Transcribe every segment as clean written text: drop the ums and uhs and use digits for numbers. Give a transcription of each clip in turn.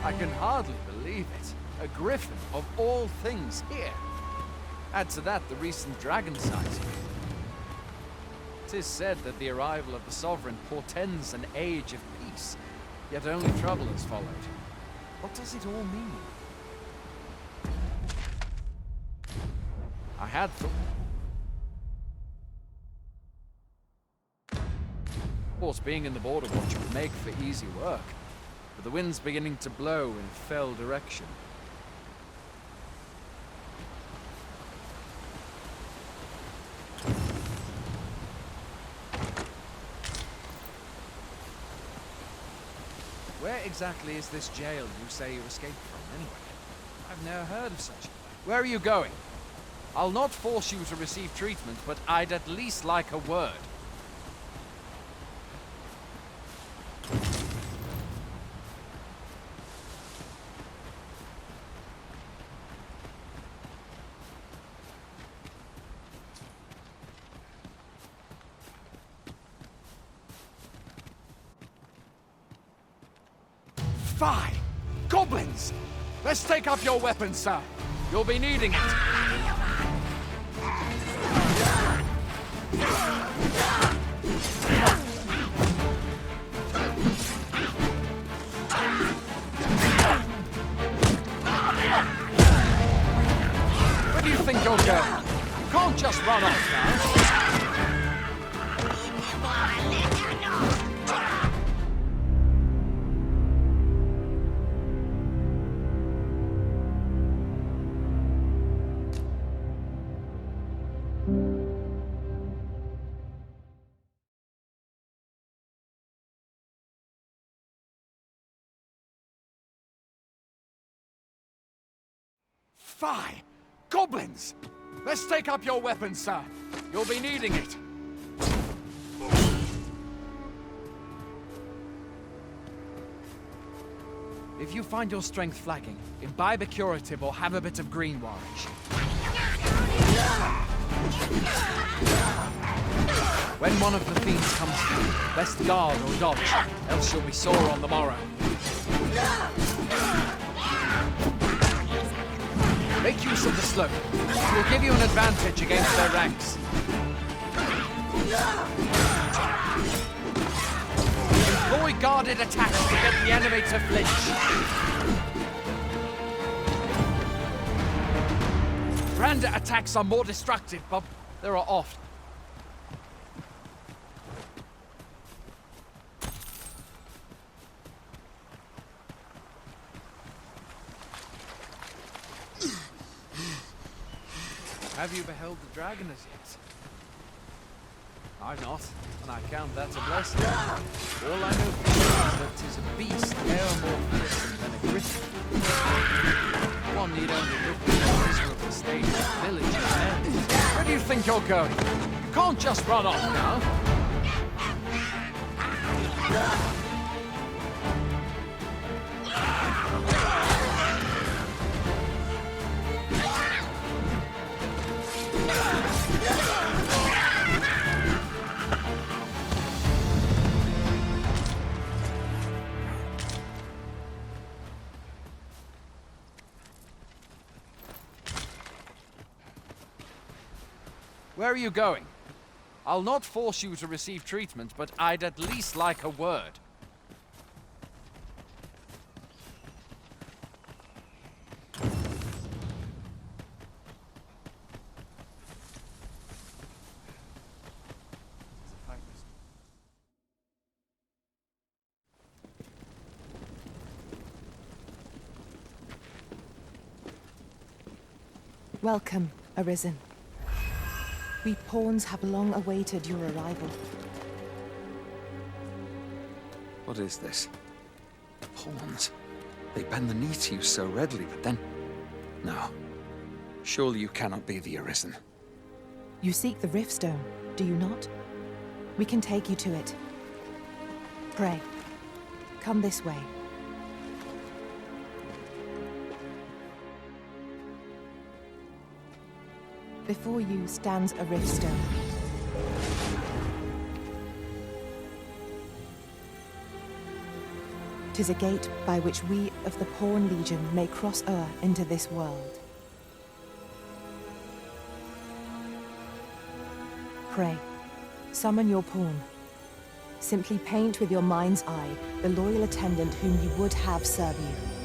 I can hardly believe it. A griffin of all things here. Add to that the recent dragon sighting. 'Tis said that the arrival of the Sovereign portends an age of peace, yet only trouble has followed. What does it all mean? I had thought... Of course, being in the Border Watch would make for easy work, but the wind's beginning to blow in a fell direction. Where exactly is this jail you say you escaped from, anyway? I've never heard of such. Where are you going? I'll not force you to receive treatment, but I'd at least like a word. Fie! Goblins! Let's take up your weapons, sir. You'll be needing it. Where do you think you're going? You can't just run off now. Fie! Goblins! Let's take up your weapons, sir. You'll be needing it. If you find your strength flagging, imbibe a curative or have a bit of greenwise. When one of the fiends comes through, best guard or dodge, else you'll be sore on the morrow. Make use of the slope. It will give you an advantage against their ranks. Employ guarded attacks to get the enemy to flinch. Random attacks are more destructive, but there are oft. Have you beheld the dragon as yet? I've not, and I count that a blessing. All I know for sure is that 'tis a beast e'er more fearsome than a griffin. One need only look at the miserable state of the village and end. Where do you think you're going? You can't just run off now. Where are you going? I'll not force you to receive treatment, but I'd at least like a word. Welcome, Arisen. We pawns have long awaited your arrival. What is this? Pawns? They bend the knee to you so readily, but then... No. Surely you cannot be the Arisen. You seek the Riftstone, do you not? We can take you to it. Pray, come this way. Before you stands a Riftstone. "'Tis a gate by which we of the Pawn Legion may cross o'er into this world. Pray, summon your pawn. Simply paint with your mind's eye the loyal attendant whom you would have serve you.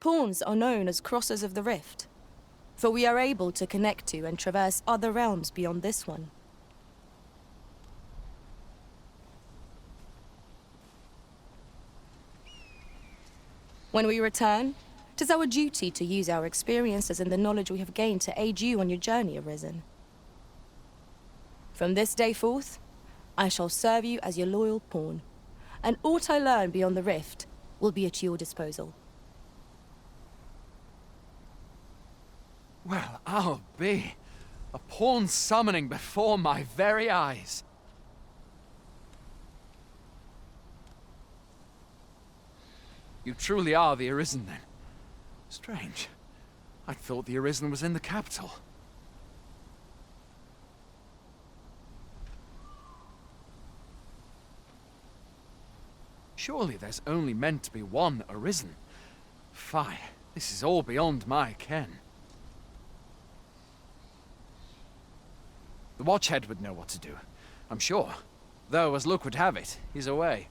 Pawns are known as crossers of the rift, for we are able to connect to and traverse other realms beyond this one. When we return, 'tis our duty to use our experiences and the knowledge we have gained to aid you on your journey, Arisen. From this day forth, I shall serve you as your loyal pawn, and aught I learn beyond the rift will be at your disposal. Well, I'll be. A pawn summoning before my very eyes. You truly are the Arisen, then? Strange. I thought the Arisen was in the capital. Surely there's only meant to be one Arisen. Fie, this is all beyond my ken. The Watchhead would know what to do, I'm sure. Though, as luck would have it, he's away.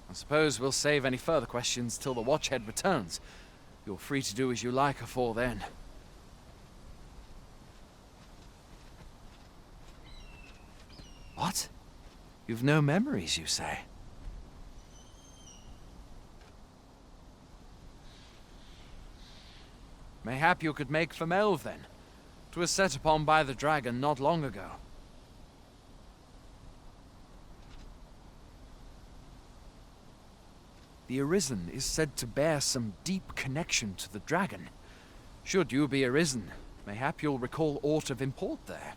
I suppose we'll save any further questions till the Watchhead returns. You're free to do as you like afore then. What? You've no memories, you say? Mayhap you could make for Melve, then. 'Twas set upon by the dragon not long ago. The Arisen is said to bear some deep connection to the dragon. Should you be Arisen, mayhap you'll recall aught of import there.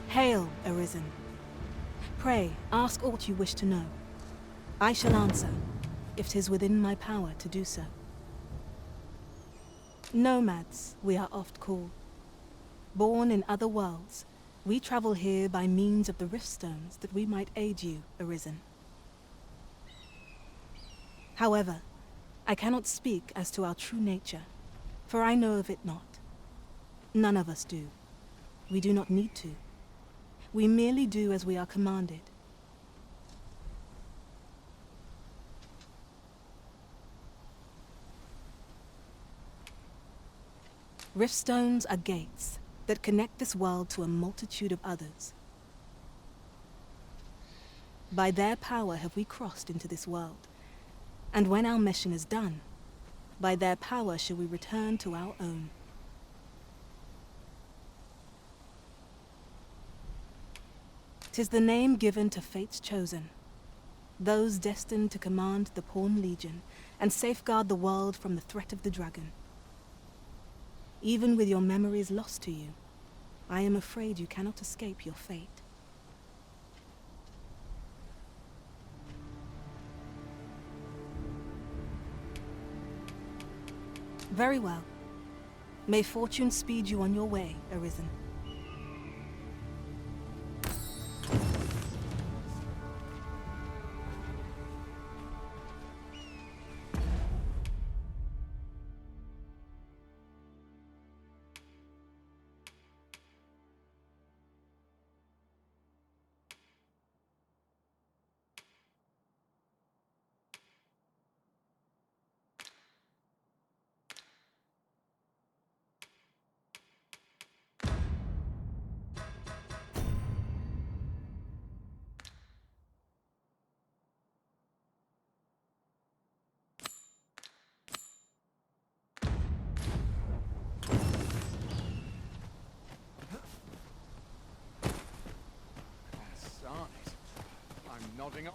Hail, Arisen. Pray, ask aught you wish to know. I shall answer, if 'tis within my power to do so. Nomads, we are oft called. Born in other worlds, we travel here by means of the riftstones that we might aid you, Arisen. However, I cannot speak as to our true nature, for I know of it not. None of us do. We do not need to. We merely do as we are commanded. Riftstones are gates that connect this world to a multitude of others. By their power have we crossed into this world, and when our mission is done, by their power shall we return to our own. 'Tis the name given to fate's chosen, those destined to command the Pawn Legion and safeguard the world from the threat of the dragon. Even with your memories lost to you, I am afraid you cannot escape your fate. Very well. May fortune speed you on your way, Arisen.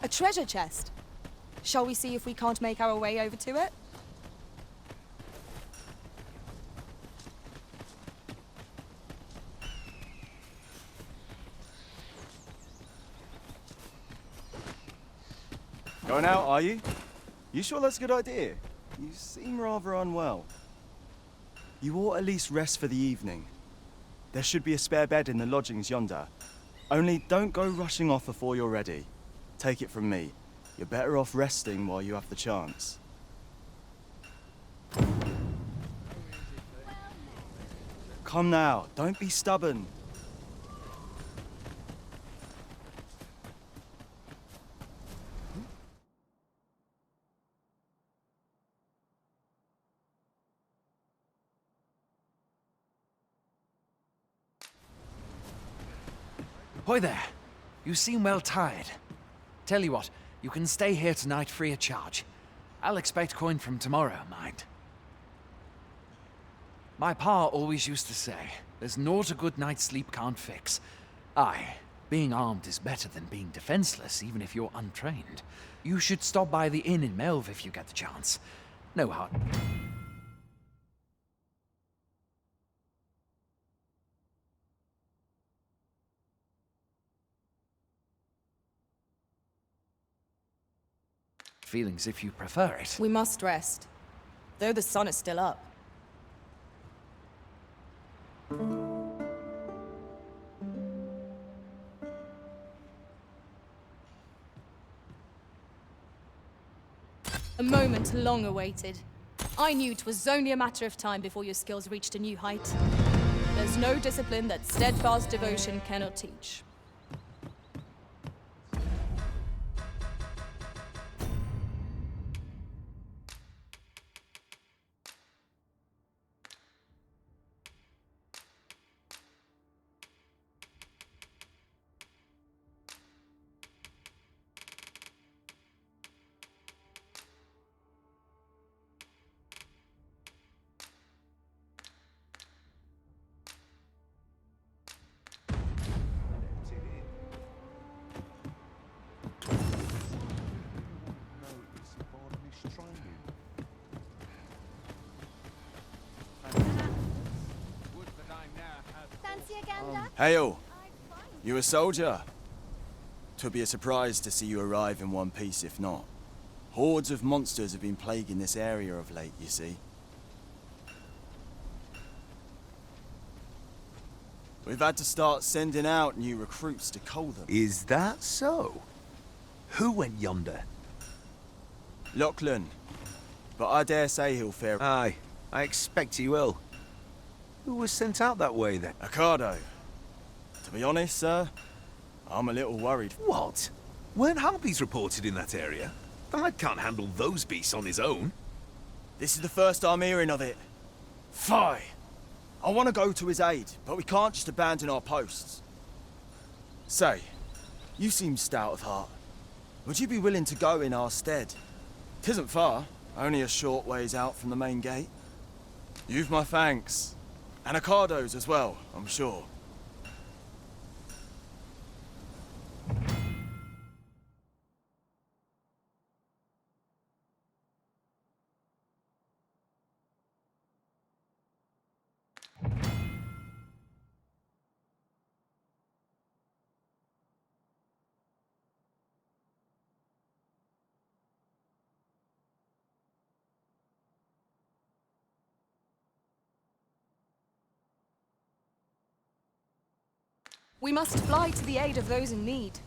A treasure chest. Shall we see if we can't make our way over to it? Going out, are you? You sure that's a good idea? You seem rather unwell. You ought at least rest for the evening. There should be a spare bed in the lodgings yonder. Only don't go rushing off before you're ready. Take it from me. You're better off resting while you have the chance. Come now, don't be stubborn. Hoy there. You seem well tired. Tell you what, you can stay here tonight free of charge. I'll expect coin from tomorrow, mind. My pa always used to say, there's naught a good night's sleep can't fix. Aye, being armed is better than being defenseless, even if you're untrained. You should stop by the inn in Melve if you get the chance. No hard... feelings if you prefer it. We must rest, though the sun is still up. A moment long awaited. I knew 'twas only a matter of time before your skills reached a new height. There's no discipline that steadfast devotion cannot teach. Hail! You a soldier? 'Twould be a surprise to see you arrive in one piece if not. Hordes of monsters have been plaguing this area of late, you see. We've had to start sending out new recruits to cull them. Is that so? Who went yonder? Lachlan. But I dare say he'll fare... Aye, I expect he will. Who was sent out that way then? Ocado. To be honest, sir, I'm a little worried. What? Weren't harpies reported in that area? The lad can't handle those beasts on his own. This is the first I'm hearing of it. Fie! I want to go to his aid, but we can't just abandon our posts. Say, you seem stout of heart. Would you be willing to go in our stead? 'Tisn't far, only a short ways out from the main gate. You've my thanks. And Ocado's as well, I'm sure. We must fly to the aid of those in need.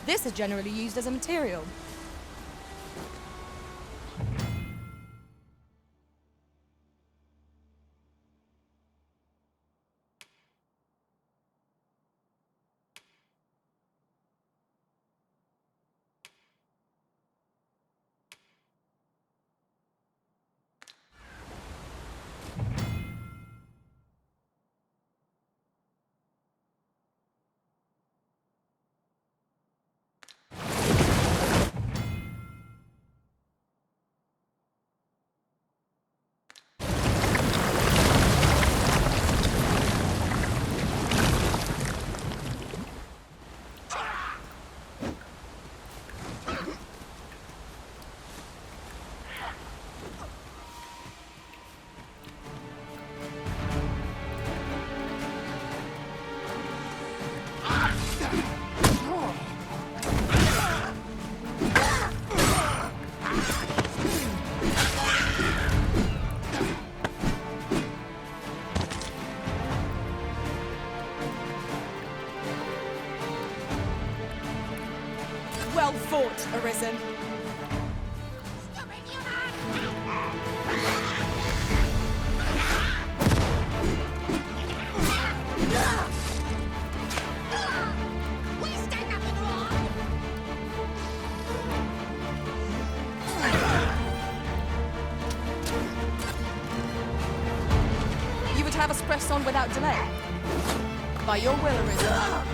This is generally used as a material. Well fought, Arisen. You would have us press on without delay? By your will, Arisen.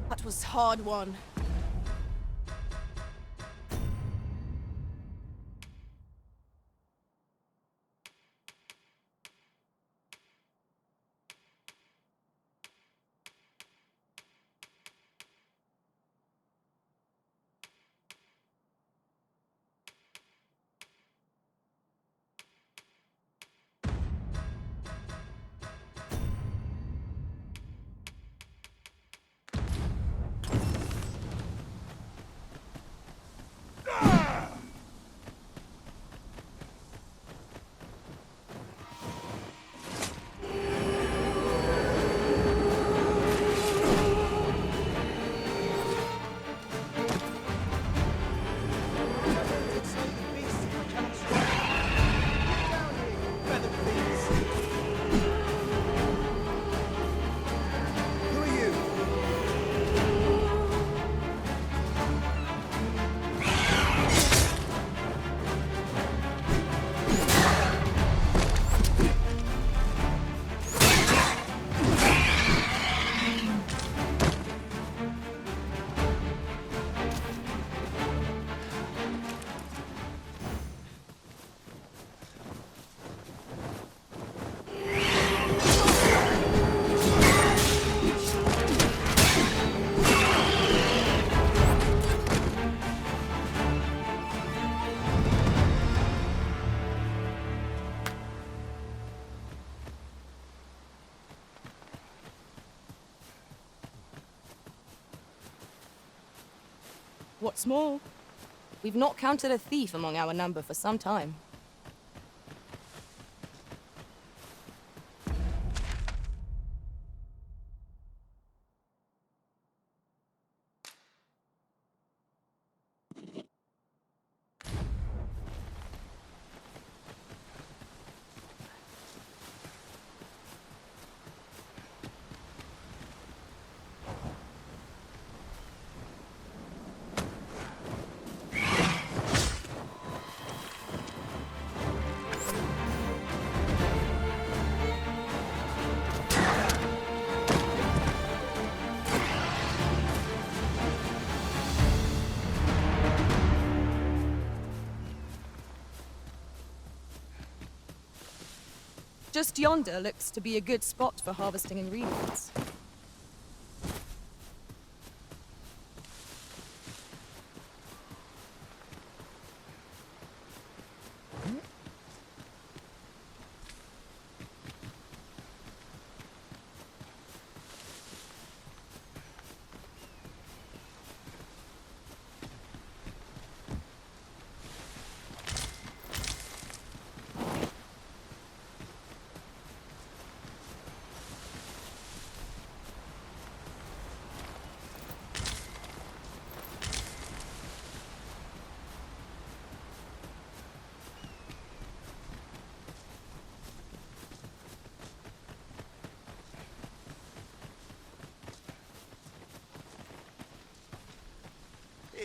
That was hard won. What's more, we've not counted a thief among our number for some time. Just yonder looks to be a good spot for harvesting ingredients.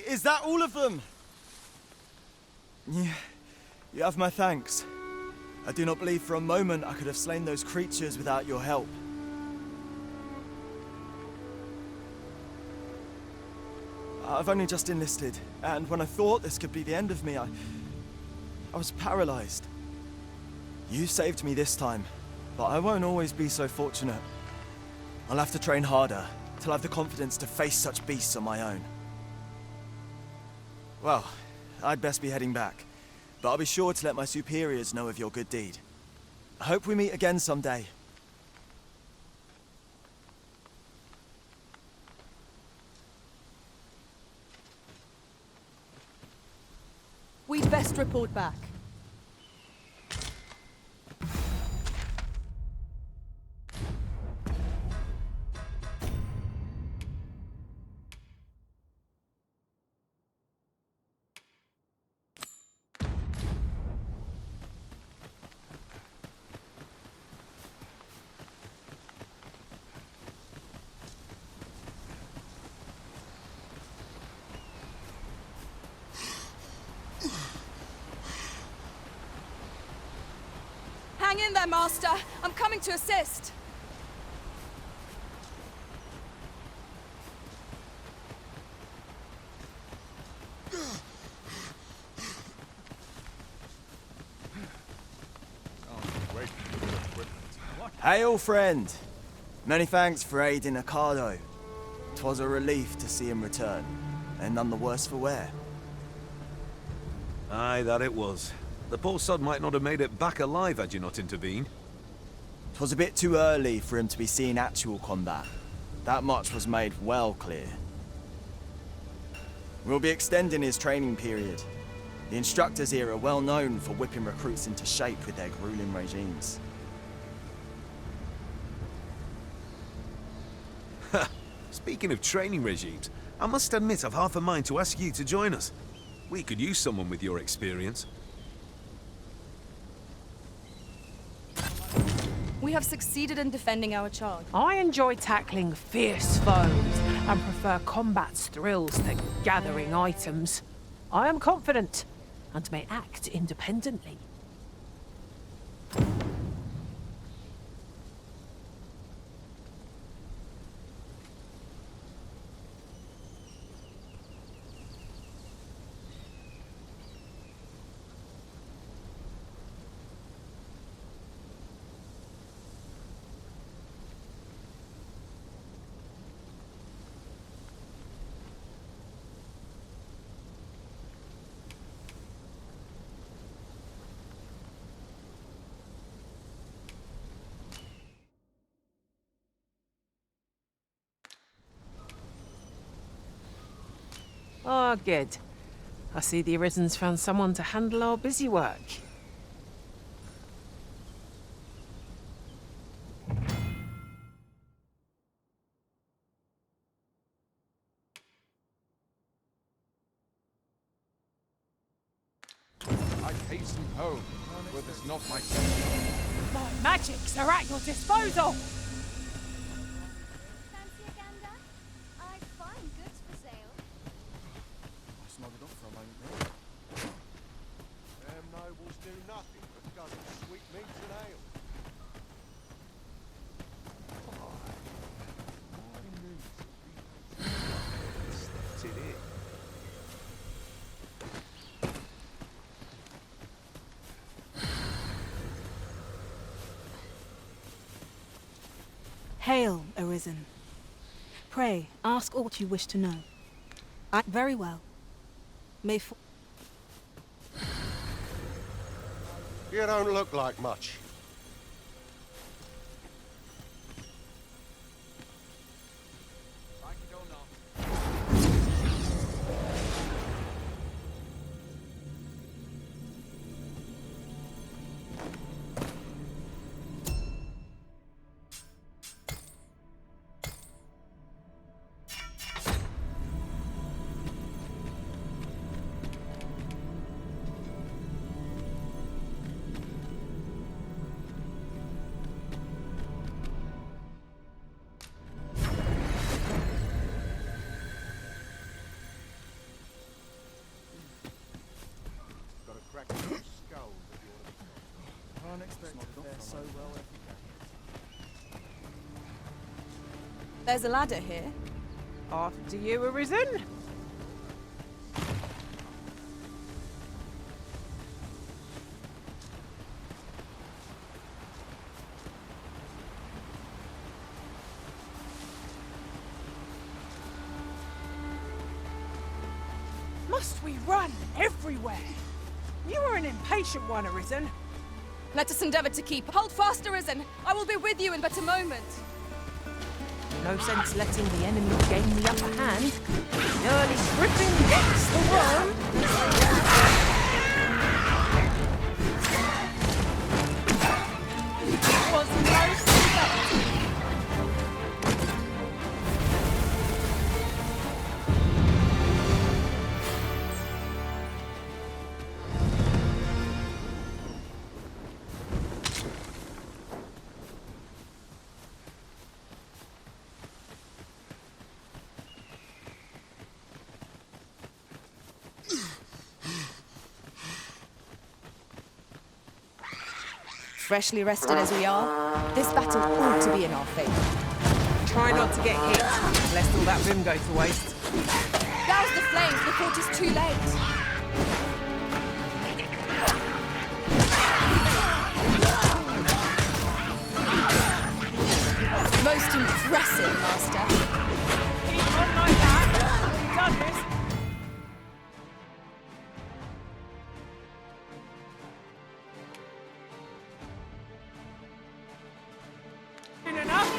Is that all of them? Yeah, you have my thanks. I do not believe for a moment I could have slain those creatures without your help. I've only just enlisted, and when I thought this could be the end of me, I was paralyzed. You saved me this time, but I won't always be so fortunate. I'll have to train harder, till I have the confidence to face such beasts on my own. Well, I'd best be heading back, but I'll be sure to let my superiors know of your good deed. I hope we meet again someday. must report back. Hang in there, Master. I'm coming to assist. Hail, friend! Many thanks for aiding Ocado. 'Twas a relief to see him return, and none the worse for wear. Aye, that it was. The poor sod might not have made it back alive had you not intervened. 'Twas a bit too early for him to be seeing actual combat. That much was made well clear. We'll be extending his training period. The instructors here are well known for whipping recruits into shape with their grueling regimes. Speaking of training regimes, I must admit I've half a mind to ask you to join us. We could use someone with your experience. We have succeeded in defending our charge. I enjoy tackling fierce foes and prefer combat's thrills to gathering items. I am confident and may act independently. Ah, good. I see the Arisen's found someone to handle our busy work. I hasten home, where there's not my My magics are at your disposal! Fancy a gander? I find goods for sale. Snogged off for a moment there. Them nobles do nothing but guzzle sweetmeats and ale. Stepped it in. Hail, Arisen. Pray, ask aught you wish to know. Very well. May for You don't look like much. Like it or not. Got a crack in your skull that you ought to be. Can't expect to fare so well every day. There's a ladder here. After you, Arisen. Must we run everywhere? You are an impatient one, Arisen. Let us endeavor to keep. Hold fast, Arisen. I will be with you in but a moment. No sense letting the enemy gain the upper hand. The early gripping gets the worm. Freshly rested as we are, this battle ought to be in our favour. Try not to get hit, lest all that vim go to waste. Douse the flames before it is too late. Most impressive, Master. Keep on like that. We've done this. Enough?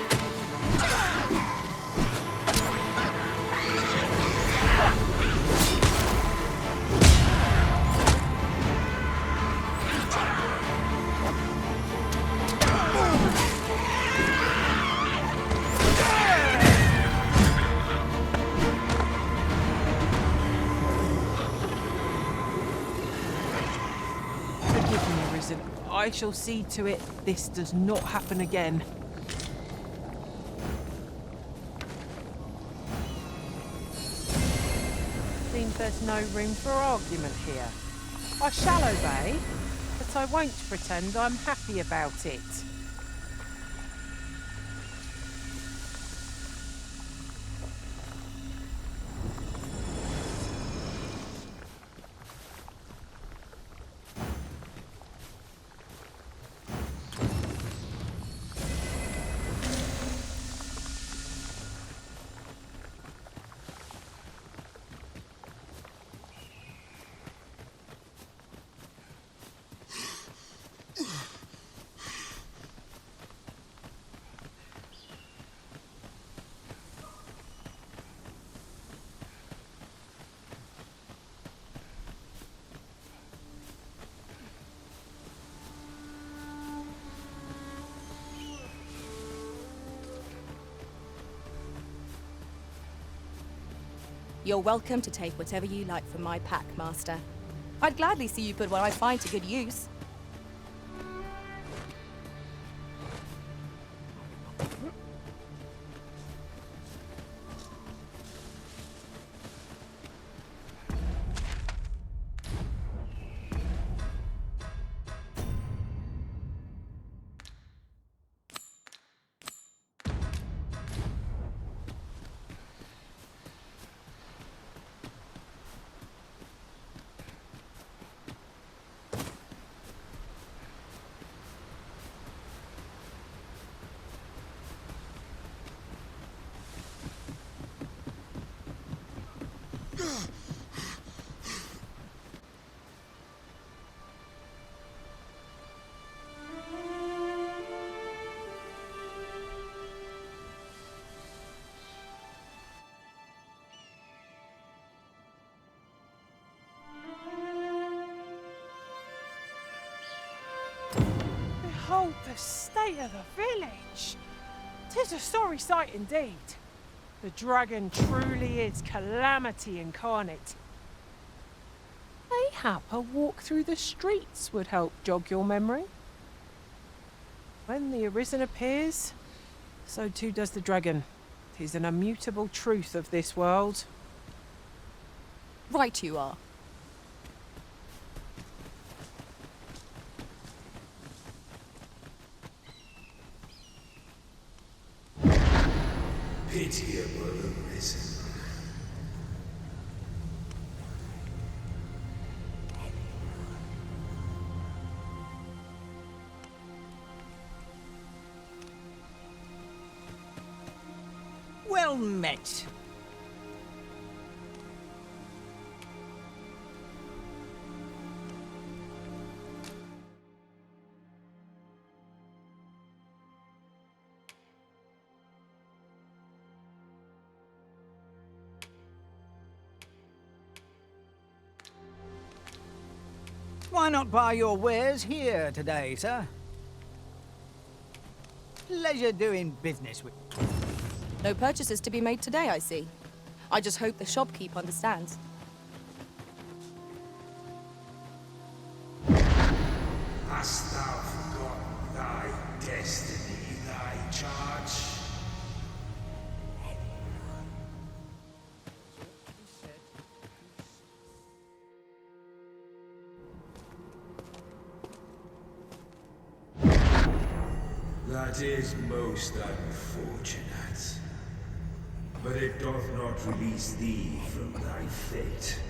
Forgive me, Arisen. I shall see to it this does not happen again. Seems there's no room for argument here. I shall obey, but I won't pretend I'm happy about it. You're welcome to take whatever you like from my pack, Master. I'd gladly see you put what I find to good use. Behold the state of the village. 'Tis a sorry sight indeed. The dragon truly is calamity incarnate. Mayhap a walk through the streets would help jog your memory. When the Arisen appears, so too does the dragon. 'Tis an immutable truth of this world. Right you are. Pitiable Arisen. Well met. Why not buy your wares here today, sir? Pleasure doing business with... No purchases to be made today, I see. I just hope the shopkeep understands. Hast thou forgotten thy destiny, thy charge? That is most unfortunate. But it doth not release thee from thy fate.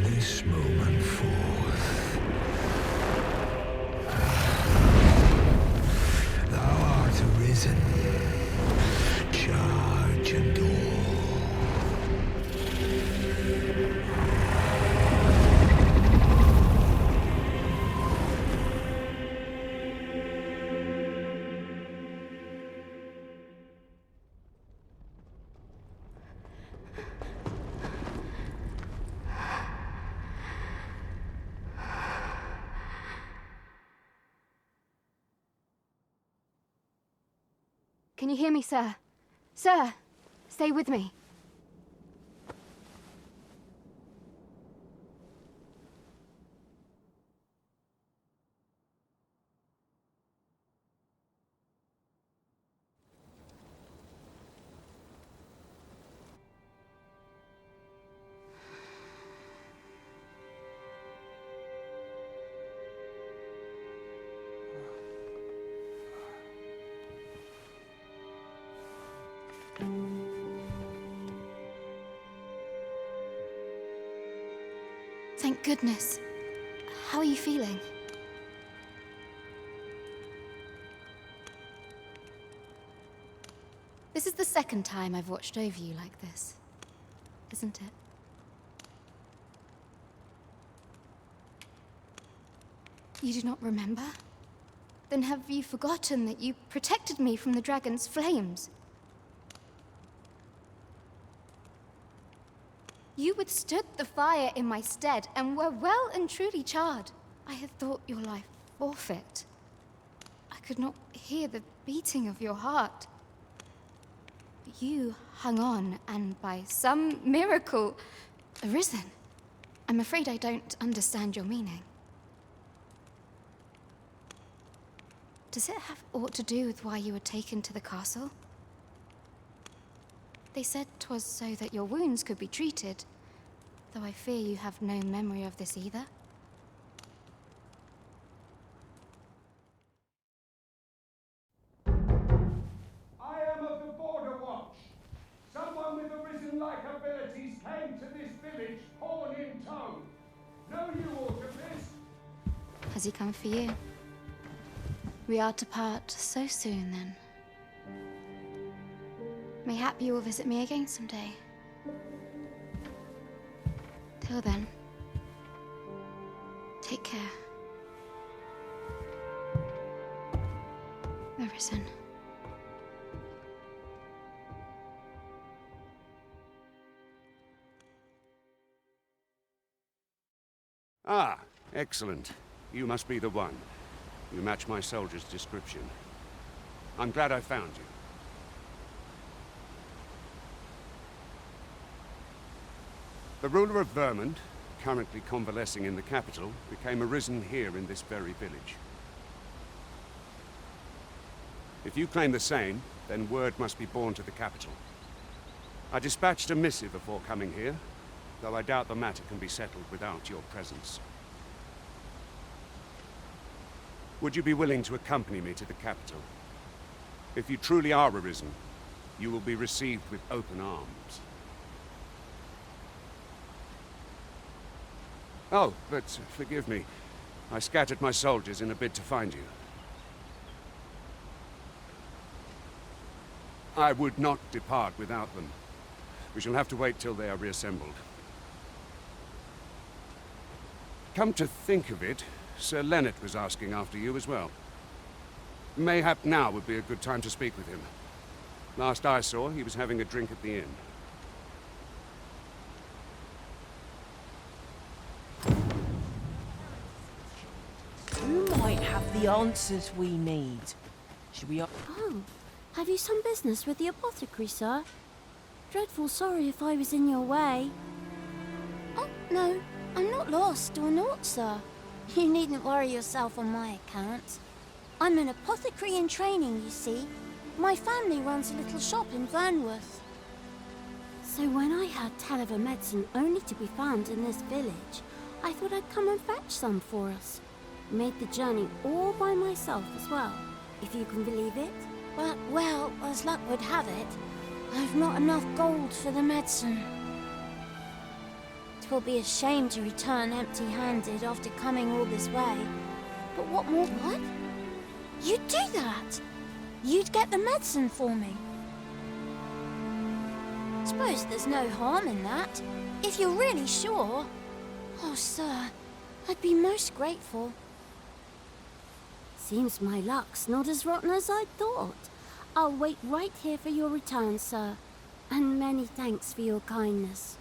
This moment forth, thou art arisen, charge and all. Can you hear me, sir? Sir, stay with me. Thank goodness. How are you feeling? This is the second time I've watched over you like this, isn't it? You do not remember? Then have you forgotten that you protected me from the dragon's flames? You withstood the fire in my stead and were well and truly charred. I had thought your life forfeit. I could not hear the beating of your heart. You hung on, and by some miracle, arisen. I'm afraid I don't understand your meaning. Does it have aught to do with why you were taken to the castle? They said 'twas so that your wounds could be treated, though I fear you have no memory of this either. I am of the Border Watch. Someone with arisen-like abilities came to this village, horn in tow. Know you aught of this? Has he come for you? We are to part so soon, then. Mayhap you will visit me again someday. Till then, take care. Arisen. Ah, excellent. You must be the one. You match my soldier's description. I'm glad I found you. The ruler of Vermont, currently convalescing in the capital, became arisen here in this very village. If you claim the same, then word must be borne to the capital. I dispatched a missive before coming here, though I doubt the matter can be settled without your presence. Would you be willing to accompany me to the capital? If you truly are arisen, you will be received with open arms. Oh, but forgive me. I scattered my soldiers in a bid to find you. I would not depart without them. We shall have to wait till they are reassembled. Come to think of it, Sir Leonard was asking after you as well. Mayhap now would be a good time to speak with him. Last I saw, he was having a drink at the inn. You might have the answers we need. Should we... Oh, have you some business with the apothecary, sir? Dreadful sorry if I was in your way. Oh, no, I'm not lost or naught, sir. You needn't worry yourself on my account. I'm an apothecary in training, you see. My family runs a little shop in Vernworth. So when I heard tell of a medicine only to be found in this village, I thought I'd come and fetch some for us. Made the journey all by myself as well, if you can believe it. But, well, as luck would have it, I've not enough gold for the medicine. 'Twill be a shame to return empty-handed after coming all this way. But what more? What? You'd do that? You'd get the medicine for me? Suppose there's no harm in that, if you're really sure. Oh, sir, I'd be most grateful. Seems my luck's not as rotten as I'd thought. I'll wait right here for your return, sir. And many thanks for your kindness.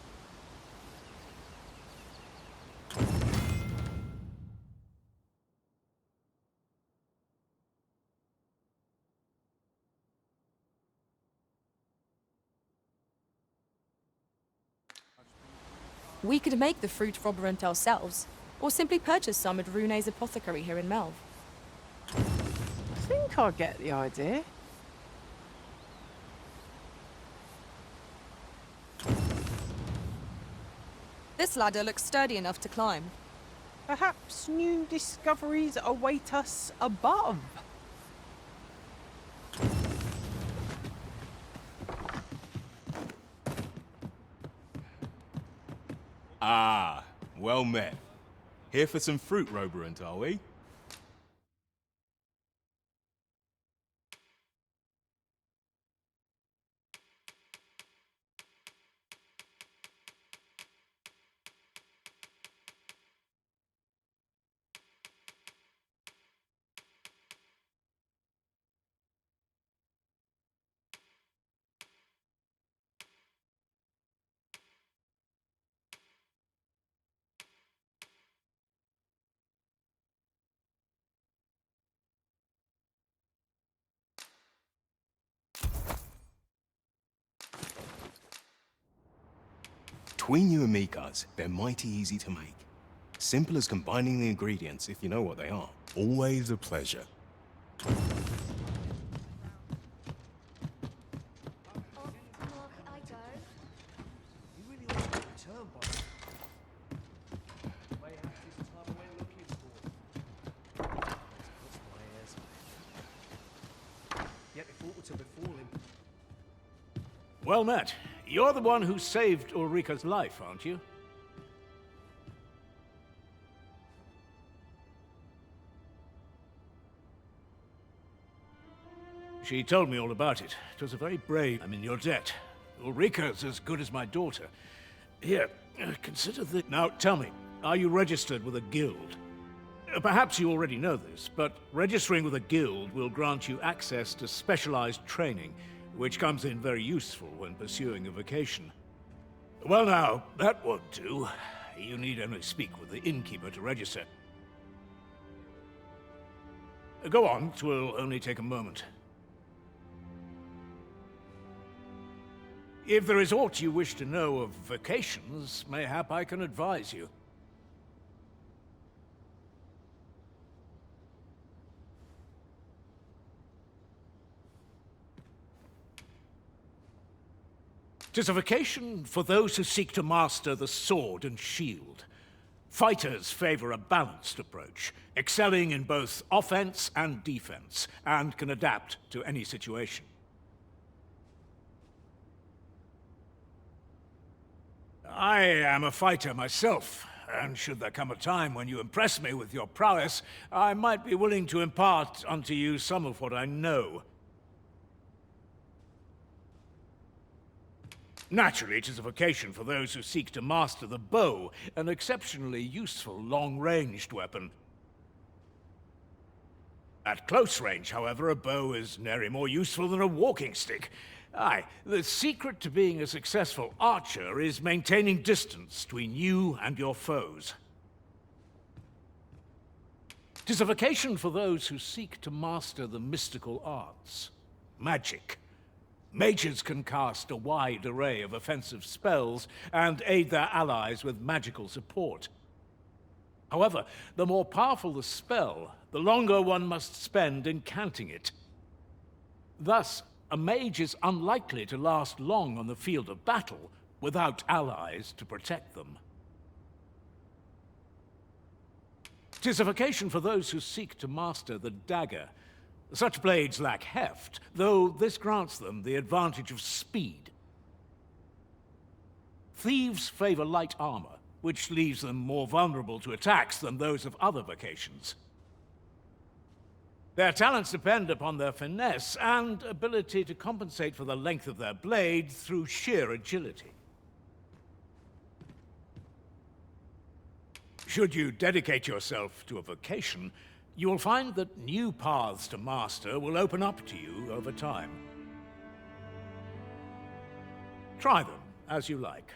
We could make the fruit robberant ourselves, or simply purchase some at Rune's apothecary here in Melve. I think I get the idea. This ladder looks sturdy enough to climb. Perhaps new discoveries await us above. Ah, well met. Here for some fruit, Roberant, are we? Between you and me, cuz, they're mighty easy to make. Simple as combining the ingredients if you know what they are. Always a pleasure. Well met. You're the one who saved Ulrika's life, aren't you? She told me all about it. It was a very brave. I'm in your debt. Ulrika's as good as my daughter. Here, consider this. Now, tell me, are you registered with a guild? Perhaps you already know this, but registering with a guild will grant you access to specialized training, which comes in very useful when pursuing a vocation. Well now, that won't do. You need only speak with the innkeeper to register. Go on, 'twill only take a moment. If there is aught you wish to know of vocations, mayhap I can advise you. Tis a vocation for those who seek to master the sword and shield. Fighters favor a balanced approach, excelling in both offense and defense, and can adapt to any situation. I am a fighter myself, and should there come a time when you impress me with your prowess, I might be willing to impart unto you some of what I know. Naturally, it is a vocation for those who seek to master the bow, an exceptionally useful long-ranged weapon. At close range, however, a bow is nary more useful than a walking stick. Aye, the secret to being a successful archer is maintaining distance between you and your foes. 'Tis a vocation for those who seek to master the mystical arts. Magic. Mages can cast a wide array of offensive spells and aid their allies with magical support. However, the more powerful the spell, the longer one must spend incanting it. Thus, a mage is unlikely to last long on the field of battle without allies to protect them. 'Tis a vocation for those who seek to master the dagger. Such blades lack heft, though this grants them the advantage of speed. Thieves favor light armor, which leaves them more vulnerable to attacks than those of other vocations. Their talents depend upon their finesse and ability to compensate for the length of their blade through sheer agility. Should you dedicate yourself to a vocation, you will find that new paths to master will open up to you over time. Try them as you like.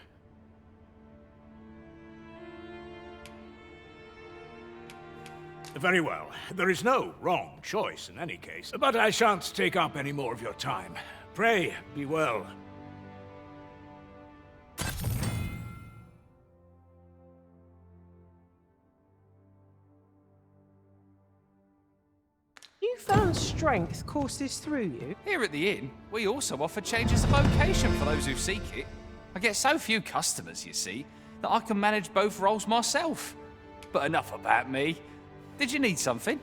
Very well. There is no wrong choice in any case, but I shan't take up any more of your time. Pray, be well. You found strength courses through you? Here at the inn, we also offer changes of vocation for those who seek it. I get so few customers, you see, that I can manage both roles myself. But enough about me. Did you need something?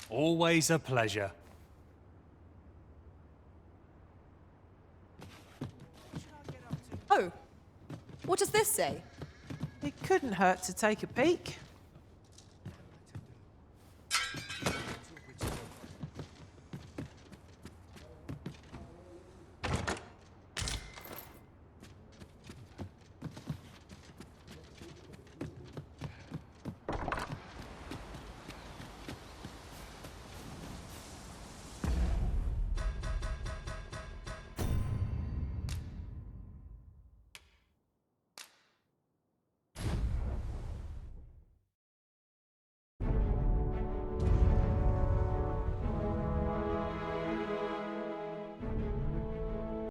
Always a pleasure. Oh, what does this say? It couldn't hurt to take a peek.